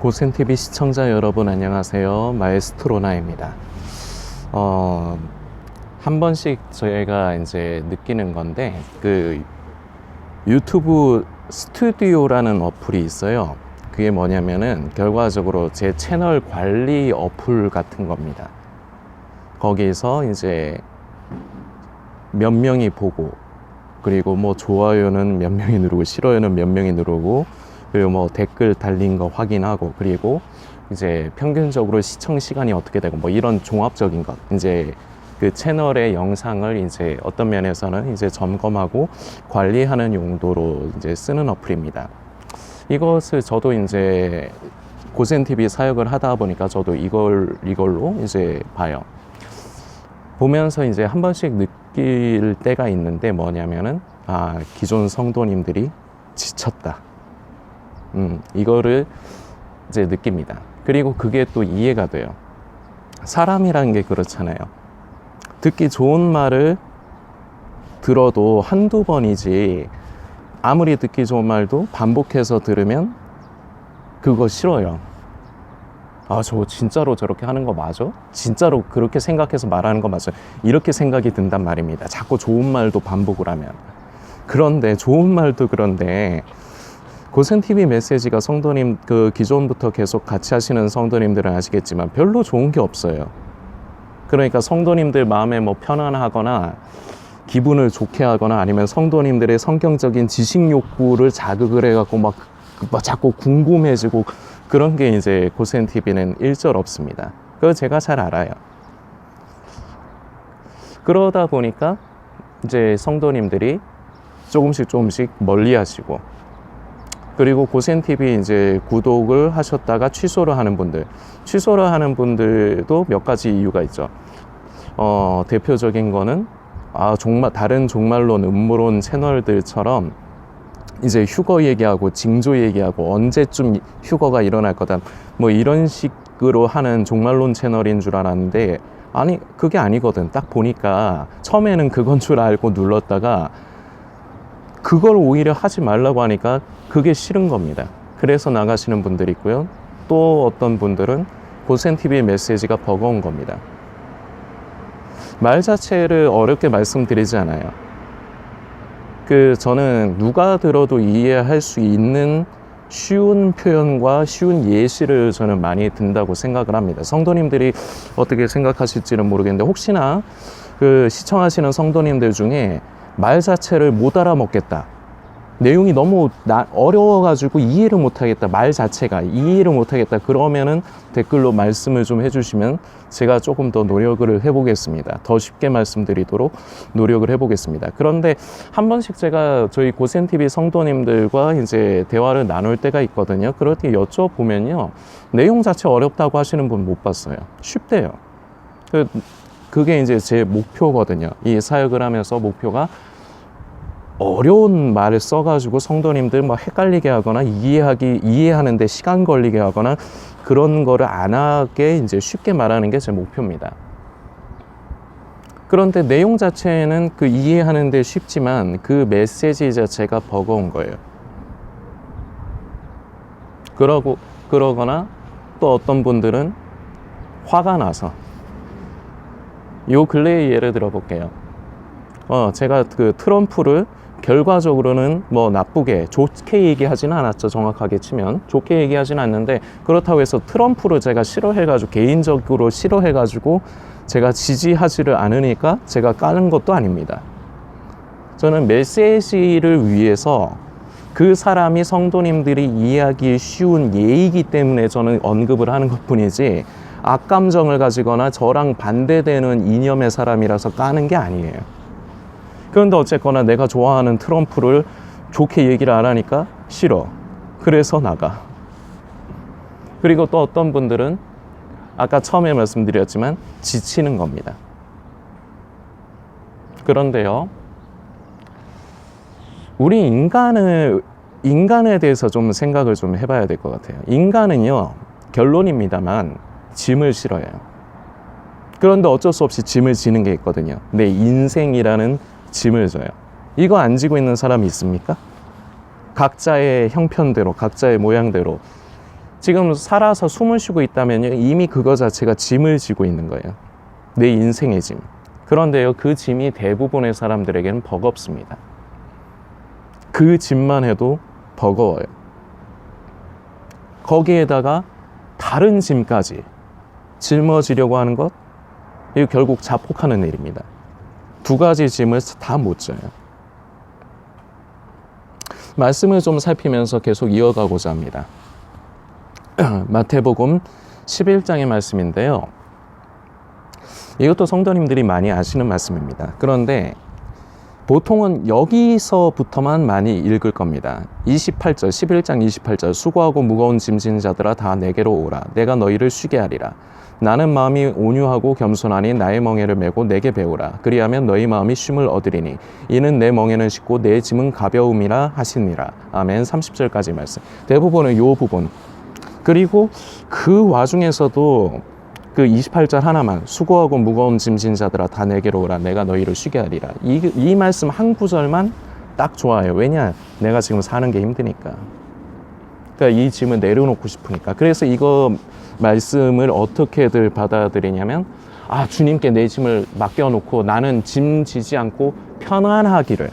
고센TV 시청자 여러분 안녕하세요. 마에스트로나입니다. 한 번씩 저희가 이제 느끼는 건데, 그 유튜브 스튜디오라는 어플이 있어요. 그게 뭐냐면은 결과적으로 제 채널 관리 어플 같은 겁니다. 거기서 이제 몇 명이 보고, 그리고 뭐 좋아요는 몇 명이 누르고 싫어요는 몇 명이 누르고, 그리고 뭐 댓글 달린 거 확인하고, 그리고 이제 평균적으로 시청 시간이 어떻게 되고, 뭐 이런 종합적인 것, 이제 그 채널의 영상을 이제 어떤 면에서는 이제 점검하고 관리하는 용도로 이제 쓰는 어플입니다. 이것을 저도 이제 고센TV 사역을 하다 보니까 저도 이걸로 이제 봐요. 보면서 이제 한 번씩 느낄 때가 있는데, 뭐냐면은 기존 성도님들이 지쳤다. 이거를 이제 느낍니다. 그리고 그게 또 이해가 돼요. 사람이라는 게 그렇잖아요. 듣기 좋은 말을 들어도 한두 번이지, 아무리 듣기 좋은 말도 반복해서 들으면 그거 싫어요. 저 진짜로 저렇게 하는 거 맞아? 진짜로 그렇게 생각해서 말하는 거 맞아? 이렇게 생각이 든단 말입니다. 자꾸 좋은 말도 반복을 하면. 그런데 좋은 말도 그런데 고센TV 메시지가 성도님, 그 기존부터 계속 같이 하시는 성도님들은 아시겠지만 별로 좋은 게 없어요. 그러니까 성도님들 마음에 뭐 편안하거나 기분을 좋게 하거나, 아니면 성도님들의 성경적인 지식 욕구를 자극을 해갖고 막 자꾸 궁금해지고, 그런 게 이제 고센TV는 일절 없습니다. 그거 제가 잘 알아요. 그러다 보니까 이제 성도님들이 조금씩 멀리 하시고, 그리고 고센TV 이제 구독을 하셨다가 취소를 하는 분들도 몇 가지 이유가 있죠. 대표적인 거는 정말 다른 종말론, 음모론 채널들처럼 이제 휴거 얘기하고 징조 얘기하고 언제쯤 휴거가 일어날 거다, 뭐 이런 식으로 하는 종말론 채널인 줄 알았는데, 아니 그게 아니거든. 딱 보니까 처음에는 그건 줄 알고 눌렀다가 그걸 오히려 하지 말라고 하니까 그게 싫은 겁니다. 그래서 나가시는 분들이 있고요. 또 어떤 분들은 고센TV 메시지가 버거운 겁니다. 말 자체를 어렵게 말씀드리지 않아요. 저는 누가 들어도 이해할 수 있는 쉬운 표현과 쉬운 예시를 저는 많이 든다고 생각을 합니다. 성도님들이 어떻게 생각하실지는 모르겠는데, 혹시나 그 시청하시는 성도님들 중에 말 자체를 못 알아먹겠다, 내용이 너무 어려워가지고 이해를 못하겠다, 말 자체가 이해를 못하겠다, 그러면은 댓글로 말씀을 좀 해주시면 제가 조금 더 노력을 해보겠습니다. 더 쉽게 말씀드리도록 노력을 해보겠습니다. 그런데 한 번씩 제가 저희 고센TV 성도님들과 이제 대화를 나눌 때가 있거든요. 그럴 때 여쭤보면요, 내용 자체 어렵다고 하시는 분 못 봤어요. 쉽대요. 그게 이제 제 목표거든요. 이 사역을 하면서 목표가 어려운 말을 써가지고 성도님들 뭐 헷갈리게 하거나 이해하는데 시간 걸리게 하거나 그런 거를 안 하게 이제 쉽게 말하는 게 제 목표입니다. 그런데 내용 자체는 그 이해하는데 쉽지만 그 메시지 자체가 버거운 거예요. 그러거나 또 어떤 분들은 화가 나서, 요 근래의 예를 들어볼게요. 제가 그 트럼프를 결과적으로는 뭐 나쁘게, 좋게 얘기하지는 않았죠. 정확하게 치면 좋게 얘기하지는 않는데, 그렇다고 해서 트럼프를 제가 개인적으로 싫어해가지고 제가 지지하지를 않으니까 제가 까는 것도 아닙니다. 저는 메시지를 위해서 그 사람이 성도님들이 이해하기 쉬운 예이기 때문에 저는 언급을 하는 것 뿐이지, 악감정을 가지거나 저랑 반대되는 이념의 사람이라서 까는 게 아니에요. 그런데 어쨌거나 내가 좋아하는 트럼프를 좋게 얘기를 안 하니까 싫어. 그래서 나가. 그리고 또 어떤 분들은 아까 처음에 말씀드렸지만 지치는 겁니다. 그런데요, 우리 인간에 대해서 좀 생각을 좀 해봐야 될 것 같아요. 인간은요, 결론입니다만 짐을 싫어해요. 그런데 어쩔 수 없이 짐을 지는 게 있거든요. 내 인생이라는 짐을 져요. 이거 안 지고 있는 사람이 있습니까? 각자의 형편대로, 각자의 모양대로 지금 살아서 숨을 쉬고 있다면요, 이미 그거 자체가 짐을 지고 있는 거예요. 내 인생의 짐. 그런데요, 그 짐이 대부분의 사람들에게는 버겁습니다. 그 짐만 해도 버거워요. 거기에다가 다른 짐까지 짊어지려고 하는 것, 이거 결국 자폭하는 일입니다. 두 가지 짐을 다 못 져요. 말씀을 좀 살피면서 계속 이어가고자 합니다. 마태복음 11장의 말씀인데요. 이것도 성도님들이 많이 아시는 말씀입니다. 그런데 보통은 여기서부터만 많이 읽을 겁니다. 28절, 11장 28절, 수고하고 무거운 짐진 자들아 다 내게로 오라. 내가 너희를 쉬게 하리라. 나는 마음이 온유하고 겸손하니 나의 멍에를 메고 내게 배우라. 그리하면 너희 마음이 쉼을 얻으리니 이는 내 멍에는 쉽고 내 짐은 가벼움이라 하시니라. 아멘. 30절까지 말씀. 대부분은 요 부분. 그리고 그 와중에서도 그 28절 하나만, 수고하고 무거운 짐진 자들아 다 내게로 오라. 내가 너희를 쉬게 하리라. 이 말씀 한 구절만 딱 좋아요. 왜냐? 내가 지금 사는 게 힘드니까. 그러니까 이 짐을 내려놓고 싶으니까. 그래서 이거 말씀을 어떻게들 받아들이냐면, 아, 주님께 내 짐을 맡겨놓고 나는 짐 지지 않고 편안하기를,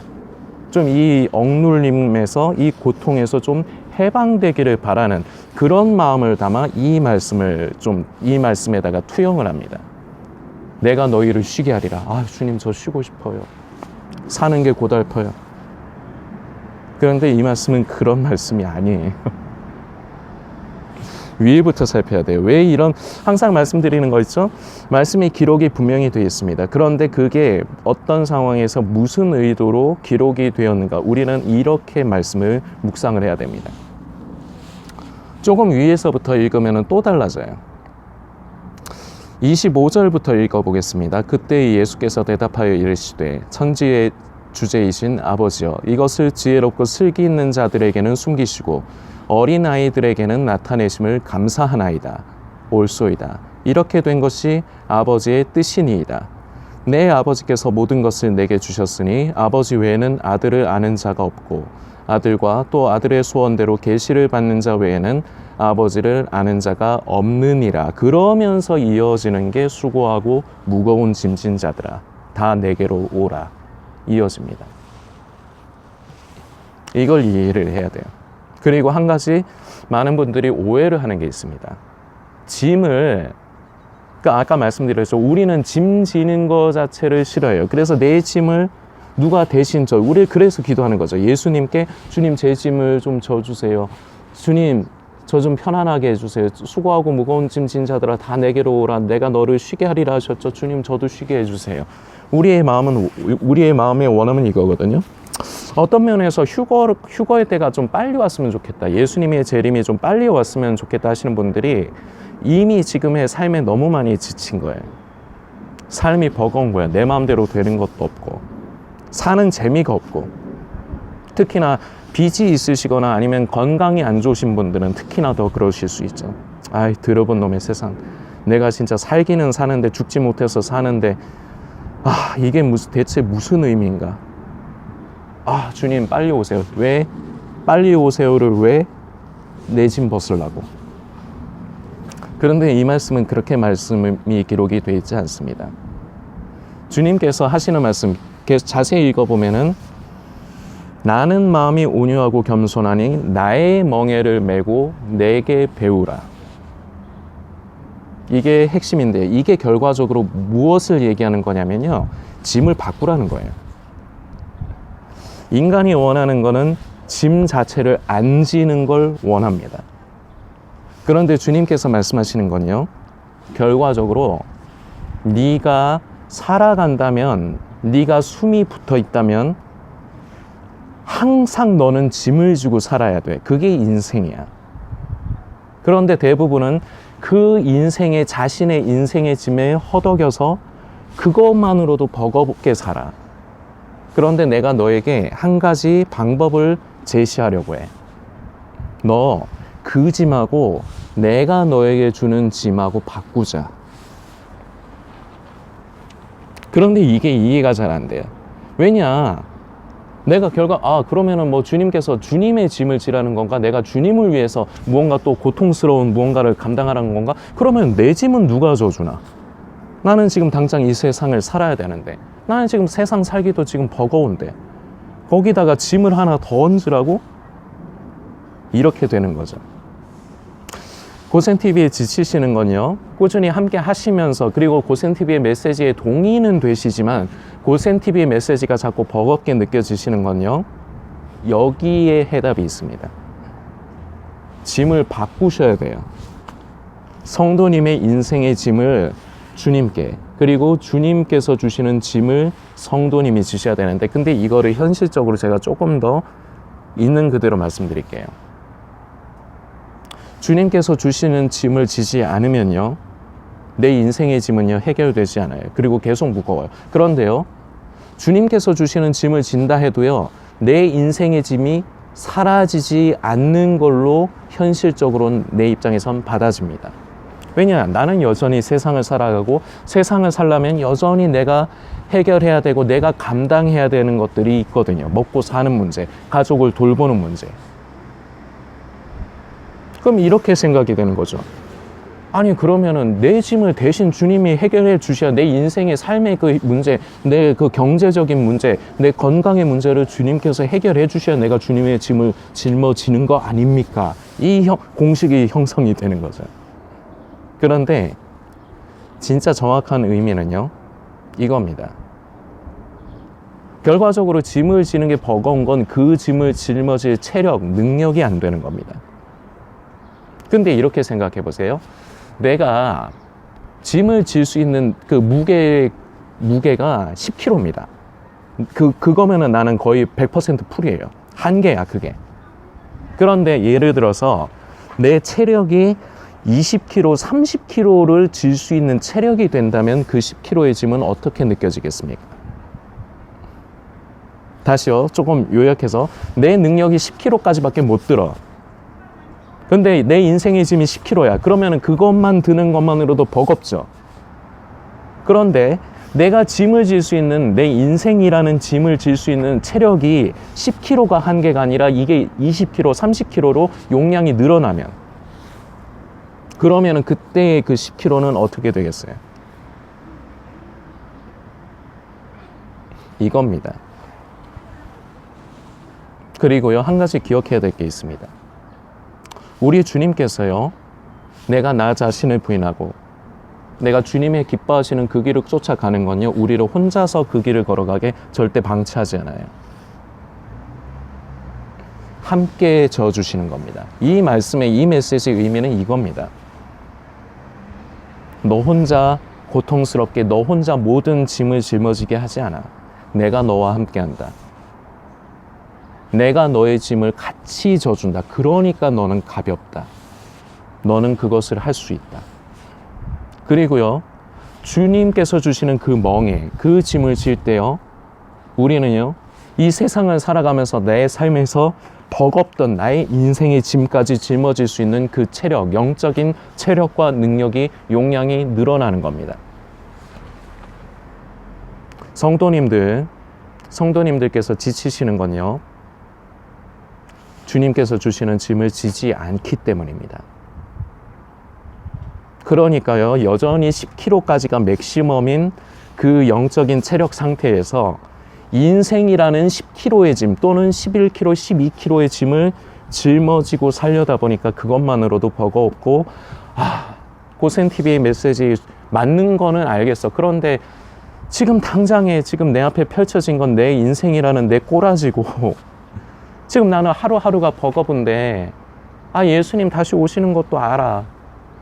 좀 이 억눌림에서, 이 고통에서 좀 해방되기를 바라는 그런 마음을 담아 이 말씀에다가 투영을 합니다. 내가 너희를 쉬게 하리라. 아, 주님, 저 쉬고 싶어요. 사는 게 고달퍼요. 그런데 이 말씀은 그런 말씀이 아니에요. 위에부터 살펴야 돼요. 왜 이런, 항상 말씀드리는 거 있죠? 말씀이 기록이 분명히 되어 있습니다. 그런데 그게 어떤 상황에서 무슨 의도로 기록이 되었는가, 우리는 이렇게 말씀을 묵상을 해야 됩니다. 조금 위에서부터 읽으면 또 달라져요. 25절부터 읽어보겠습니다. 그때 예수께서 대답하여 이르시되 천지의 주제이신 아버지여, 이것을 지혜롭고 슬기 있는 자들에게는 숨기시고 어린아이들에게는 나타내심을 감사하나이다. 옳소이다. 이렇게 된 것이 아버지의 뜻이니이다. 내 아버지께서 모든 것을 내게 주셨으니 아버지 외에는 아들을 아는 자가 없고 아들과 또 아들의 소원대로 계시를 받는 자 외에는 아버지를 아는 자가 없느니라. 그러면서 이어지는 게 수고하고 무거운 짐진 자들아 다 내게로 오라. 이어집니다. 이걸 이해를 해야 돼요. 그리고 한 가지 많은 분들이 오해를 하는 게 있습니다. 짐을, 그러니까 아까 말씀드렸죠. 우리는 짐 지는 거 자체를 싫어해요. 그래서 내 짐을 누가 대신 져. 우리 그래서 기도하는 거죠. 예수님께 주님 제 짐을 좀 져주세요. 주님 저 좀 편안하게 해주세요. 수고하고 무거운 짐진 자들아 다 내게로 오라. 내가 너를 쉬게 하리라 하셨죠. 주님 저도 쉬게 해주세요. 우리의 마음의 원함은 이거거든요. 어떤 면에서 휴거의 때가 좀 빨리 왔으면 좋겠다. 예수님의 재림이 좀 빨리 왔으면 좋겠다 하시는 분들이 이미 지금의 삶에 너무 많이 지친 거예요. 삶이 버거운 거야. 내 마음대로 되는 것도 없고 사는 재미가 없고, 특히나 빚이 있으시거나 아니면 건강이 안 좋으신 분들은 특히나 더 그러실 수 있죠. 아이, 더러운 놈의 세상. 내가 진짜 살기는 사는데 죽지 못해서 사는데 이게 대체 무슨 의미인가? 주님 빨리 오세요. 왜? 빨리 오세요를 왜? 내 짐 벗으려고. 그런데 이 말씀은 그렇게 말씀이 기록이 되어 있지 않습니다. 주님께서 하시는 말씀 자세히 읽어보면은 나는 마음이 온유하고 겸손하니 나의 멍에를 메고 내게 배우라. 이게 핵심인데, 이게 결과적으로 무엇을 얘기하는 거냐면요, 짐을 바꾸라는 거예요. 인간이 원하는 거는 짐 자체를 안 지는 걸 원합니다. 그런데 주님께서 말씀하시는 건요, 결과적으로 네가 살아간다면, 네가 숨이 붙어 있다면 항상 너는 짐을 지고 살아야 돼. 그게 인생이야. 그런데 대부분은 그 자신의 인생의 짐에 허덕여서 그것만으로도 버겁게 살아. 그런데 내가 너에게 한 가지 방법을 제시하려고 해. 너 그 짐하고 내가 너에게 주는 짐하고 바꾸자. 그런데 이게 이해가 잘 안 돼요. 왜냐? 내가 그러면은 뭐 주님께서 주님의 짐을 지라는 건가? 내가 주님을 위해서 무언가 또 고통스러운 무언가를 감당하라는 건가? 그러면 내 짐은 누가 져주나? 나는 지금 당장 이 세상을 살아야 되는데, 나는 지금 세상 살기도 지금 버거운데, 거기다가 짐을 하나 더 얹으라고? 이렇게 되는 거죠. 고센TV에 지치시는 건요, 꾸준히 함께 하시면서, 그리고 고센TV의 메시지에 동의는 되시지만 고센TV의 메시지가 자꾸 버겁게 느껴지시는 건요, 여기에 해답이 있습니다. 짐을 바꾸셔야 돼요. 성도님의 인생의 짐을 주님께, 그리고 주님께서 주시는 짐을 성도님이 지셔야 되는데, 근데 이거를 현실적으로 제가 조금 더 있는 그대로 말씀드릴게요. 주님께서 주시는 짐을 지지 않으면요, 내 인생의 짐은요 해결되지 않아요. 그리고 계속 무거워요. 그런데요, 주님께서 주시는 짐을 진다 해도요, 내 인생의 짐이 사라지지 않는 걸로 현실적으로는 내 입장에선 받아집니다. 왜냐? 나는 여전히 세상을 살아가고, 세상을 살려면 여전히 내가 해결해야 되고 내가 감당해야 되는 것들이 있거든요. 먹고 사는 문제, 가족을 돌보는 문제. 그럼 이렇게 생각이 되는 거죠. 아니, 그러면은 내 짐을 대신 주님이 해결해 주셔야, 내 인생의 삶의 그 문제, 내 그 경제적인 문제, 내 건강의 문제를 주님께서 해결해 주셔야 내가 주님의 짐을 짊어지는 거 아닙니까? 이 공식이 형성이 되는 거죠. 그런데 진짜 정확한 의미는요, 이겁니다. 결과적으로 짐을 지는 게 버거운 건 그 짐을 짊어질 체력, 능력이 안 되는 겁니다. 근데 이렇게 생각해 보세요. 내가 짐을 질 수 있는 그 무게가 10kg입니다. 그거면은 나는 거의 100% 풀이에요. 한계야, 그게. 그런데 예를 들어서 내 체력이 20kg, 30kg를 질 수 있는 체력이 된다면 그 10kg의 짐은 어떻게 느껴지겠습니까? 다시요, 조금 요약해서, 내 능력이 10kg까지밖에 못 들어. 근데 내 인생의 짐이 10kg야. 그러면 그것만 드는 것만으로도 버겁죠. 그런데 내가 짐을 질 수 있는, 내 인생이라는 짐을 질 수 있는 체력이 10kg가 한계가 아니라 이게 20kg, 30kg로 용량이 늘어나면, 그러면 그때의 그 10kg는 어떻게 되겠어요? 이겁니다. 그리고요, 한 가지 기억해야 될 게 있습니다. 우리 주님께서요, 내가 나 자신을 부인하고 내가 주님의 기뻐하시는 그 길을 쫓아가는 건요, 우리를 혼자서 그 길을 걸어가게 절대 방치하지 않아요. 함께 져주시는 겁니다. 이 말씀의, 이 메시지의 의미는 이겁니다. 너 혼자 고통스럽게, 너 혼자 모든 짐을 짊어지게 하지 않아. 내가 너와 함께한다. 내가 너의 짐을 같이 져준다. 그러니까 너는 가볍다. 너는 그것을 할 수 있다. 그리고요, 주님께서 주시는 그 멍에, 그 짐을 질 때요, 우리는요, 이 세상을 살아가면서 내 삶에서 버겁던 나의 인생의 짐까지 짊어질 수 있는 그 체력, 영적인 체력과 능력이, 용량이 늘어나는 겁니다. 성도님들께서 지치시는 건요, 주님께서 주시는 짐을 지지 않기 때문입니다. 그러니까요, 여전히 10kg까지가 맥시멈인 그 영적인 체력 상태에서 인생이라는 10kg의 짐 또는 11kg, 12kg의 짐을 짊어지고 살려다 보니까 그것만으로도 버거웠고, 고센TV의 메시지 맞는 거는 알겠어. 그런데 지금 당장에 지금 내 앞에 펼쳐진 건 내 인생이라는 내 꼬라지고, 지금 나는 하루하루가 버거운데, 예수님 다시 오시는 것도 알아.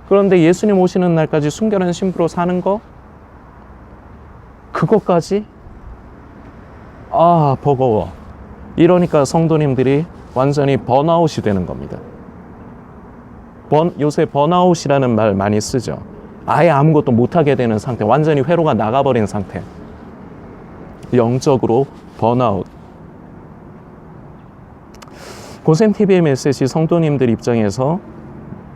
그런데 예수님 오시는 날까지 순결한 신부로 사는 거? 그것까지? 버거워. 이러니까 성도님들이 완전히 번아웃이 되는 겁니다. 요새 번아웃이라는 말 많이 쓰죠. 아예 아무것도 못하게 되는 상태, 완전히 회로가 나가버린 상태. 영적으로 번아웃. 고센TV의 메시지, 성도님들 입장에서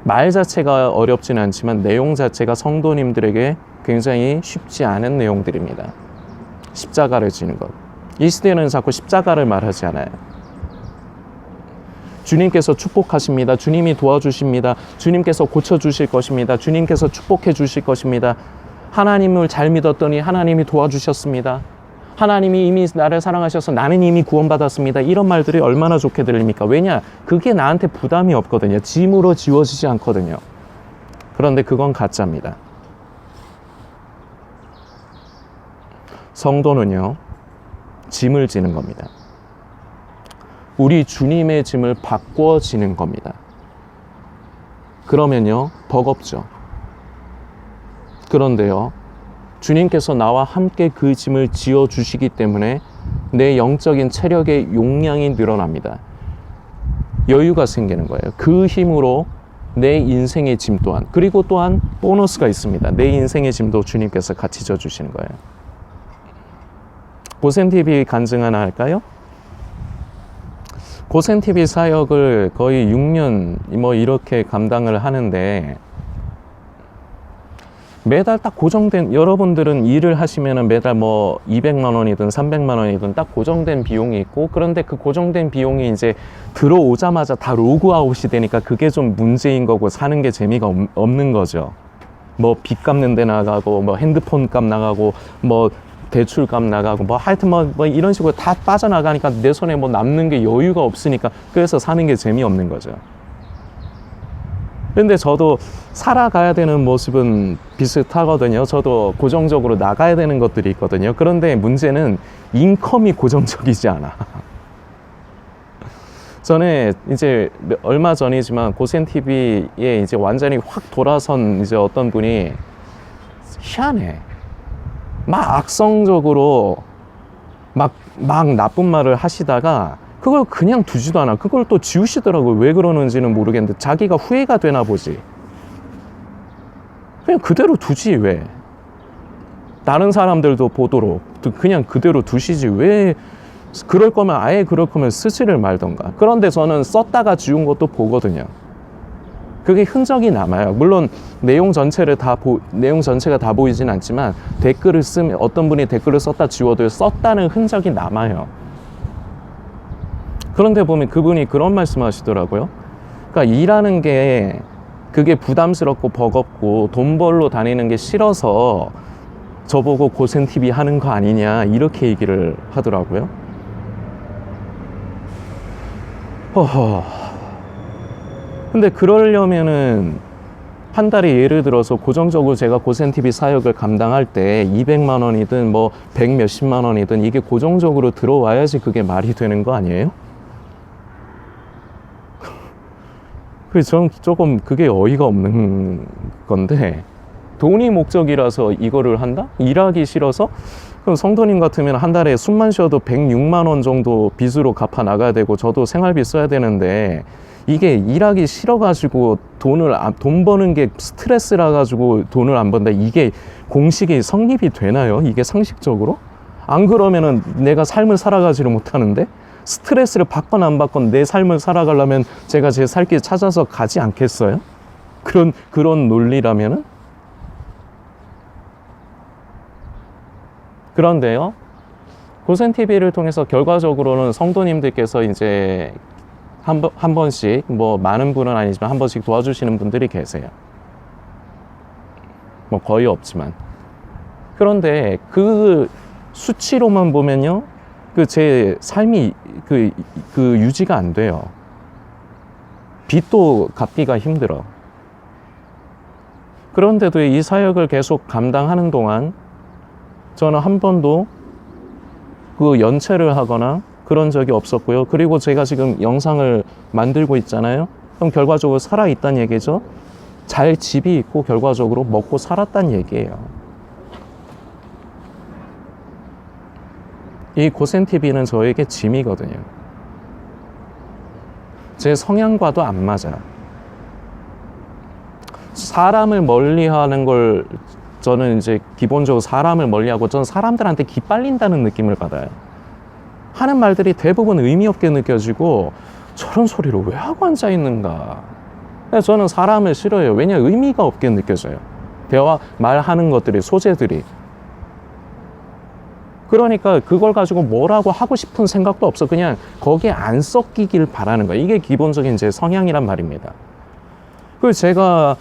말 자체가 어렵지는 않지만 내용 자체가 성도님들에게 굉장히 쉽지 않은 내용들입니다. 십자가를 지는 것, 이 시대는 자꾸 십자가를 말하지 않아요. 주님께서 축복하십니다. 주님이 도와주십니다. 주님께서 고쳐주실 것입니다. 주님께서 축복해 주실 것입니다. 하나님을 잘 믿었더니 하나님이 도와주셨습니다. 하나님이 이미 나를 사랑하셔서 나는 이미 구원받았습니다. 이런 말들이 얼마나 좋게 들립니까? 왜냐? 그게 나한테 부담이 없거든요. 짐으로 지워지지 않거든요. 그런데 그건 가짜입니다. 성도는요, 짐을 지는 겁니다. 우리 주님의 짐을 바꿔지는 겁니다. 그러면요, 버겁죠. 그런데요, 주님께서 나와 함께 그 짐을 지어주시기 때문에 내 영적인 체력의 용량이 늘어납니다. 여유가 생기는 거예요. 그 힘으로 내 인생의 짐 또한, 그리고 또한 보너스가 있습니다. 내 인생의 짐도 주님께서 같이 져주시는 거예요. 고센TV 간증 하나 할까요? 고센TV 사역을 거의 6년 뭐 이렇게 감당을 하는데, 매달 딱 고정된, 여러분들은 일을 하시면은 매달 뭐 200만 원이든 300만 원이든 딱 고정된 비용이 있고, 그런데 그 고정된 비용이 이제 들어오자마자 다 로그아웃이 되니까 그게 좀 문제인 거고, 사는 게 재미가 없는 거죠. 뭐 빚 갚는 데 나가고, 뭐 핸드폰 값 나가고, 뭐 대출 값 나가고, 뭐 하여튼 뭐 이런 식으로 다 빠져나가니까 내 손에 뭐 남는 게 여유가 없으니까, 그래서 사는 게 재미없는 거죠. 근데 저도 살아가야 되는 모습은 비슷하거든요. 저도 고정적으로 나가야 되는 것들이 있거든요. 그런데 문제는 인컴이 고정적이지 않아. 전에 이제 얼마 전이지만 고센TV에 이제 완전히 확 돌아선 이제 어떤 분이 희한해. 막 악성적으로 막 나쁜 말을 하시다가 그걸 그냥 두지도 않아. 그걸 또 지우시더라고요. 왜 그러는지는 모르겠는데 자기가 후회가 되나 보지. 그냥 그대로 두지 왜. 다른 사람들도 보도록 그냥 그대로 두시지 왜. 그럴 거면 아예 그럴 거면 쓰지를 말던가. 그런데 저는 썼다가 지운 것도 보거든요. 그게 흔적이 남아요. 물론 내용 전체가 다 보이진 않지만, 댓글을 쓰면 어떤 분이 댓글을 썼다 지워도 썼다는 흔적이 남아요. 그런데 보면 그분이 그런 말씀 하시더라고요. 그러니까 일하는 게 그게 부담스럽고 버겁고 돈 벌러 다니는 게 싫어서 저보고 고센TV 하는 거 아니냐, 이렇게 얘기를 하더라고요. 허허. 근데 그러려면은 한 달에 예를 들어서 고정적으로 제가 고센TV 사역을 감당할 때 200만 원이든 뭐 100 몇십만 원이든 이게 고정적으로 들어와야지 그게 말이 되는 거 아니에요? 그래서 저는 조금 그게 어이가 없는 건데, 돈이 목적이라서 이거를 한다? 일하기 싫어서? 그럼 성도님 같으면 한 달에 숨만 쉬어도 106만 원 정도 빚으로 갚아 나가야 되고, 저도 생활비 써야 되는데, 이게 일하기 싫어가지고 돈 버는 게 스트레스라 가지고 돈을 안 번다, 이게 공식이 성립이 되나요? 이게 상식적으로? 안 그러면은 내가 삶을 살아가지를 못하는데, 스트레스를 받건 안 받건 내 삶을 살아가려면 제가 제 살 길 찾아서 가지 않겠어요? 그런 논리라면은? 그런데요, 고센TV를 통해서 결과적으로는 성도님들께서 이제 한 번씩, 뭐 많은 분은 아니지만 한 번씩 도와주시는 분들이 계세요. 뭐 거의 없지만. 그런데 그 수치로만 보면요, 제 삶이 유지가 안 돼요. 빚도 갚기가 힘들어. 그런데도 이 사역을 계속 감당하는 동안 저는 한 번도 그 연체를 하거나 그런 적이 없었고요. 그리고 제가 지금 영상을 만들고 있잖아요. 그럼 결과적으로 살아있다는 얘기죠. 잘 집이 있고 결과적으로 먹고 살았다는 얘기예요. 이 고센TV는 저에게 짐이거든요. 제 성향과도 안 맞아. 사람을 멀리하는 걸 저는 이제 기본적으로 사람을 멀리하고, 저는 사람들한테 기빨린다는 느낌을 받아요. 하는 말들이 대부분 의미 없게 느껴지고, 저런 소리를 왜 하고 앉아 있는가. 저는 사람을 싫어해요. 왜냐, 의미가 없게 느껴져요. 말하는 것들이, 소재들이. 그러니까 그걸 가지고 뭐라고 하고 싶은 생각도 없어. 그냥 거기에 안 섞이길 바라는 거예요. 이게 기본적인 제 성향이란 말입니다. 그 제가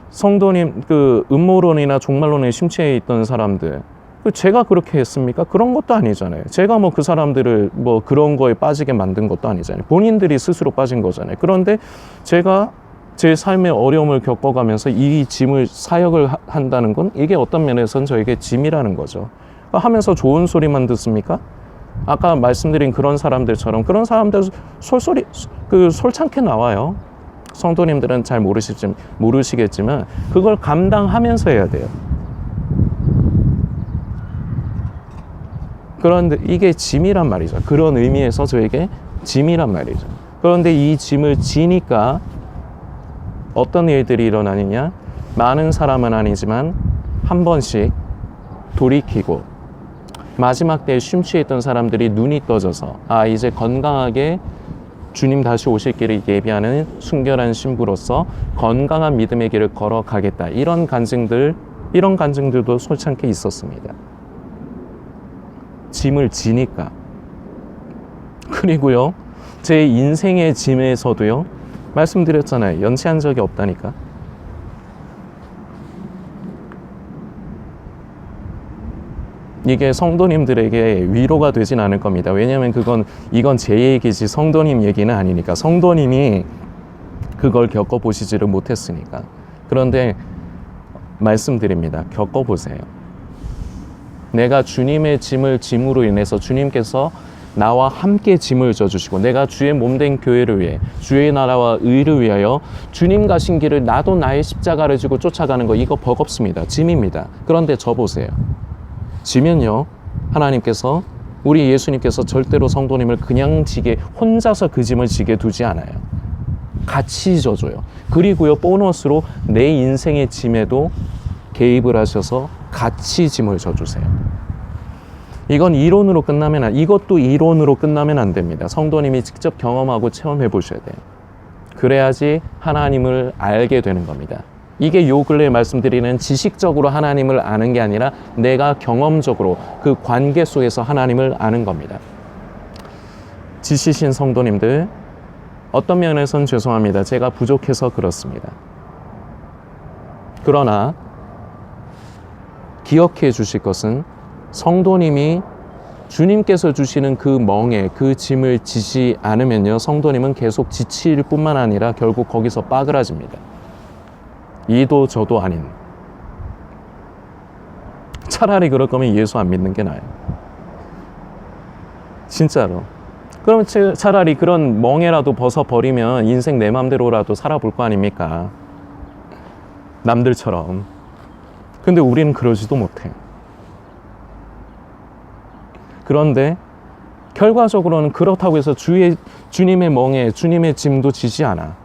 성도님 그 음모론이나 종말론에 심취해 있던 사람들, 그 제가 그렇게 했습니까? 그런 것도 아니잖아요. 제가 뭐 그 사람들을 뭐 그런 거에 빠지게 만든 것도 아니잖아요. 본인들이 스스로 빠진 거잖아요. 그런데 제가 제 삶의 어려움을 겪어가면서 이 짐을 사역을 한다는 건 이게 어떤 면에서는 저에게 짐이라는 거죠. 하면서 좋은 소리만 듣습니까? 아까 말씀드린 그런 사람들처럼 그런 사람들 솔솔이 그 솔창게 나와요. 성도님들은 잘 모르시겠지만 그걸 감당하면서 해야 돼요. 그런데 이게 짐이란 말이죠. 그런 의미에서 저에게 짐이란 말이죠. 그런데 이 짐을 지니까 어떤 일들이 일어나느냐? 많은 사람은 아니지만 한 번씩 돌이키고 마지막 때에 심취했던 사람들이 눈이 떠져서 이제 건강하게 주님 다시 오실 길을 예비하는 순결한 신부로서 건강한 믿음의 길을 걸어가겠다. 이런 간증들도 솔창게 있었습니다. 짐을 지니까. 그리고요, 제 인생의 짐에서도요, 말씀드렸잖아요. 연체한 적이 없다니까. 이게 성도님들에게 위로가 되진 않을 겁니다. 왜냐하면 이건 제 얘기지 성도님 얘기는 아니니까. 성도님이 그걸 겪어보시지를 못했으니까. 그런데 말씀드립니다. 겪어보세요. 내가 주님의 짐을 짐으로 인해서 주님께서 나와 함께 짐을 져주시고 내가 주의 몸된 교회를 위해 주의 나라와 의를 위하여 주님 가신 길을 나도 나의 십자가를 지고 쫓아가는 거 이거 버겁습니다. 짐입니다. 그런데 져보세요. 지면요, 하나님께서 우리 예수님께서 절대로 성도님을 그냥 지게 혼자서 그 짐을 지게 두지 않아요. 같이 져줘요. 그리고요, 보너스로 내 인생의 짐에도 개입을 하셔서 같이 짐을 져주세요. 이것도 이론으로 끝나면 안 됩니다. 성도님이 직접 경험하고 체험해 보셔야 돼요. 그래야지 하나님을 알게 되는 겁니다. 이게 요 근래에 말씀드리는 지식적으로 하나님을 아는 게 아니라 내가 경험적으로 그 관계 속에서 하나님을 아는 겁니다. 지시신 성도님들, 어떤 면에선 죄송합니다. 제가 부족해서 그렇습니다. 그러나 기억해 주실 것은 성도님이 주님께서 주시는 그 멍에 그 짐을 지지 않으면요, 성도님은 계속 지칠 뿐만 아니라 결국 거기서 빠그라집니다. 이도 저도 아닌. 차라리 그럴 거면 예수 안 믿는 게 나아요. 진짜로. 그러면 차라리 그런 멍에라도 벗어버리면 인생 내 맘대로라도 살아볼 거 아닙니까? 남들처럼. 근데 우리는 그러지도 못해. 그런데 결과적으로는 그렇다고 해서 주님의 멍에 주님의 짐도 지지 않아.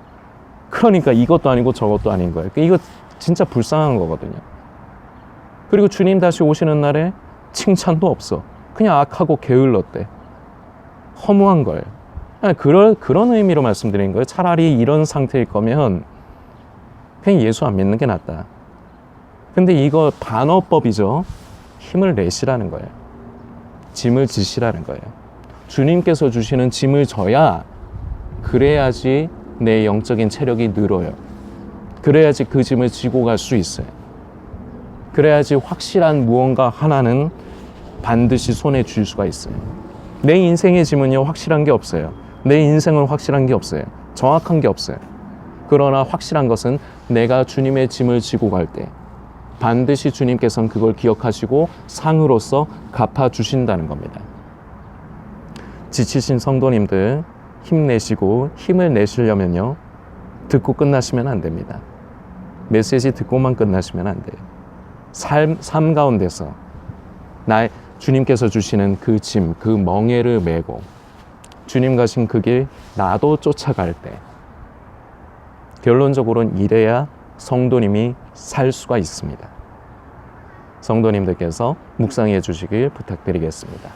그러니까 이것도 아니고 저것도 아닌 거예요. 이거 진짜 불쌍한 거거든요. 그리고 주님 다시 오시는 날에 칭찬도 없어. 그냥 악하고 게을렀대. 허무한 거예요. 그런 의미로 말씀드린 거예요. 차라리 이런 상태일 거면 그냥 예수 안 믿는 게 낫다. 근데 이거 반어법이죠. 힘을 내시라는 거예요. 짐을 지시라는 거예요. 주님께서 주시는 짐을 져야 그래야지 내 영적인 체력이 늘어요. 그래야지 그 짐을 지고 갈 수 있어요. 그래야지 확실한 무언가 하나는 반드시 손에 쥘 수가 있어요. 내 인생의 짐은요, 확실한 게 없어요. 내 인생은 확실한 게 없어요. 정확한 게 없어요. 그러나 확실한 것은 내가 주님의 짐을 지고 갈 때 반드시 주님께서는 그걸 기억하시고 상으로서 갚아주신다는 겁니다. 지치신 성도님들, 힘내시고 힘을 내시려면요, 듣고 끝나시면 안 됩니다. 메시지 듣고만 끝나시면 안 돼요. 삶 가운데서 주님께서 주시는 그 짐, 그 멍에를 메고 주님 가신 그 길 나도 쫓아갈 때 결론적으로는 이래야 성도님이 살 수가 있습니다. 성도님들께서 묵상해 주시길 부탁드리겠습니다.